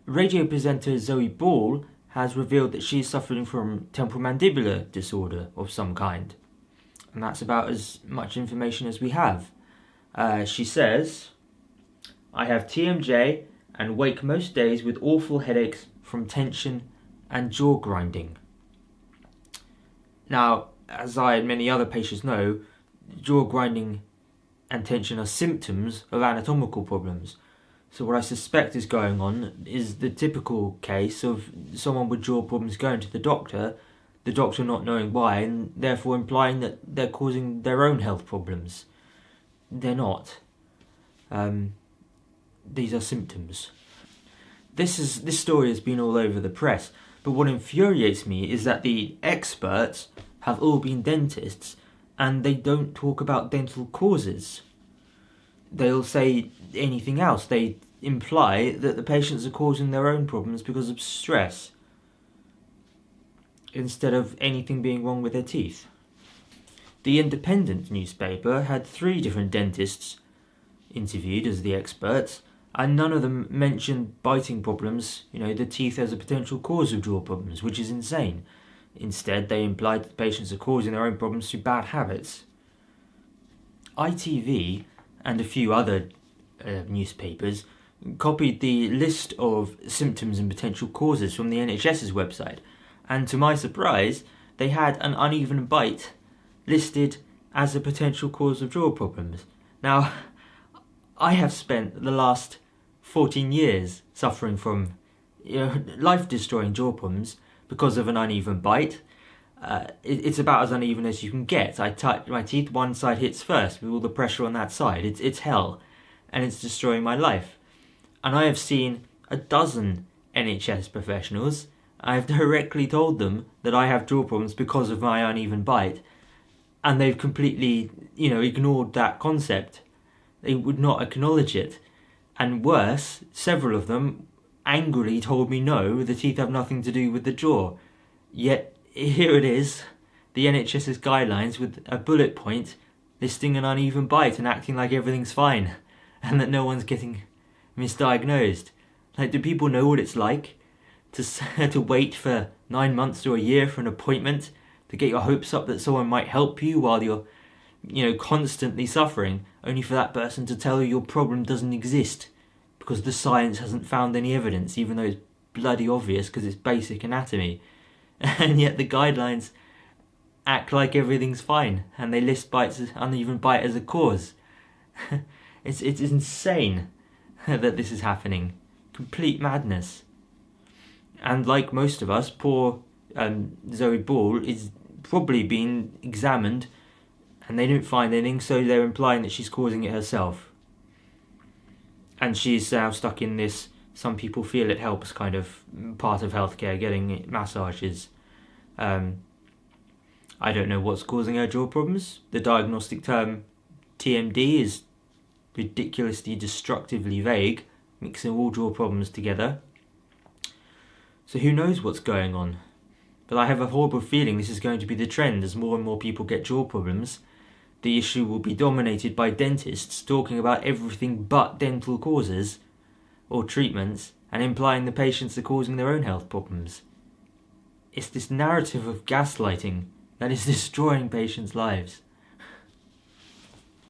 radio presenter Zoe Ball has revealed that she is suffering from temporomandibular disorder of some kind. And that's about as much information as we have. She says, "I have TMJ and wake most days with awful headaches from tension and jaw grinding." Now, as I and many other patients know, jaw grinding and tension are symptoms of anatomical problems. So what I suspect is going on is the typical case of someone with jaw problems going to the doctor not knowing why, and therefore implying that they're causing their own health problems. They're not. These are symptoms. This story has been all over the press, but what infuriates me is that the experts have all been dentists and they don't talk about dental causes. They'll say anything else. They imply that the patients are causing their own problems because of stress, instead of anything being wrong with their teeth. The Independent newspaper had 3 different dentists interviewed as the experts, and none of them mentioned biting problems, the teeth as a potential cause of jaw problems, which is insane. Instead, they implied that patients are causing their own problems through bad habits. ITV and a few other newspapers copied the list of symptoms and potential causes from the NHS's website, and to my surprise, they had an uneven bite listed as a potential cause of jaw problems. Now, I have spent the last 14 years suffering from life-destroying jaw problems because of an uneven bite. It's about as uneven as you can get. I touch my teeth, one side hits first with all the pressure on that side. It's hell, and it's destroying my life. And I have seen a dozen NHS professionals. I have directly told them that I have jaw problems because of my uneven bite, and they've completely, ignored that concept. They would not acknowledge it. And worse, several of them angrily told me no, the teeth have nothing to do with the jaw. Yet here it is, the NHS's guidelines with a bullet point listing an uneven bite and acting like everything's fine and that no one's getting misdiagnosed. Like, do people know what it's like to wait for 9 months to a year for an appointment, to get your hopes up that someone might help you while you're constantly suffering, only for that person to tell you your problem doesn't exist because the science hasn't found any evidence, even though it's bloody obvious because it's basic anatomy. And yet the guidelines act like everything's fine and they list uneven bite as a cause. It's insane that this is happening. Complete madness. And like most of us, poor Zoe Ball is probably being examined and they didn't find anything, so they're implying that she's causing it herself. And she's now stuck in this, some people feel it helps kind of part of healthcare, getting massages. I don't know what's causing her jaw problems. The diagnostic term TMD is ridiculously destructively vague, mixing all jaw problems together. So who knows what's going on? But I have a horrible feeling this is going to be the trend as more and more people get jaw problems. The issue will be dominated by dentists talking about everything but dental causes or treatments and implying the patients are causing their own health problems. It's this narrative of gaslighting that is destroying patients' lives.